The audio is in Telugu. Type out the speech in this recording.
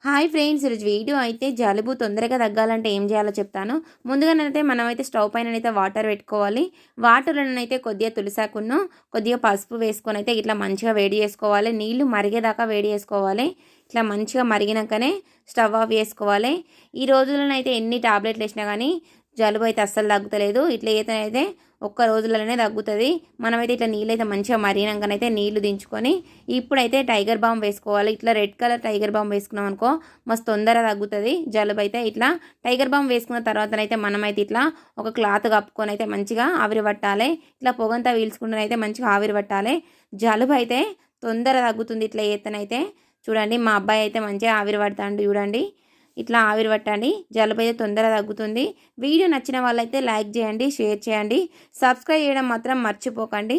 హాయ్ ఫ్రెండ్స్, ఈరోజు వీడియో అయితే జలుబు తొందరగా తగ్గాలంటే ఏం చేయాలో చెప్తాను. ముందుగానైతే మనమైతే స్టవ్ పైననైతే వాటర్ పెట్టుకోవాలి. వాటర్‌లోనైతే కొద్దిగా తులసాకును, కొద్దిగా పసుపు వేసుకొని అయితే ఇట్లా మంచిగా వేడి చేసుకోవాలి. నీళ్లు మరిగేదాకా వేడి చేసుకోవాలి. ఇట్లా మంచిగా మరిగినాకనే స్టవ్ ఆఫ్ చేసుకోవాలి. ఈ రోజుల్లోనైతే ఎన్ని టాబ్లెట్లు వేసినా కానీ జలుబు అయితే అస్సలు తగ్గుతలేదు. ఇట్లా అయితే ఒక్క రోజులలోనే తగ్గుతుంది. మనమైతే ఇట్లా నీళ్ళైతే మంచిగా మరిగినాకనైతే నీళ్లు దించుకొని ఇప్పుడైతే టైగర్ బామ్ వేసుకోవాలి. ఇట్లా రెడ్ కలర్ టైగర్ బామ్ వేసుకున్నాం అనుకో మస్తు తొందరగా తగ్గుతుంది జలుబు అయితే. ఇట్లా టైగర్ బామ్ వేసుకున్న తర్వాతనైతే మనమైతే ఇట్లా ఒక క్లాత్ కప్పుకొని అయితే మంచిగా ఆవిరి పట్టాలి. ఇట్లా పొగంతా పీల్చుకుంటూ అయితే మంచిగా ఆవిరి పట్టాలి. జలుబు అయితే తొందరగా తగ్గుతుంది ఇట్లా చేస్తేనైతే. చూడండి, మా అబ్బాయి అయితే మంచిగా ఆవిరి పడతాడు. చూడండి, ఇట్లా ఆవిరి పట్టండి. జలుబు అయితే తొందరగా తగ్గుతుంది. వీడియో నచ్చిన వాళ్ళైతే లైక్ చేయండి, షేర్ చేయండి, సబ్స్క్రైబ్ చేయడం మాత్రం మర్చిపోకండి.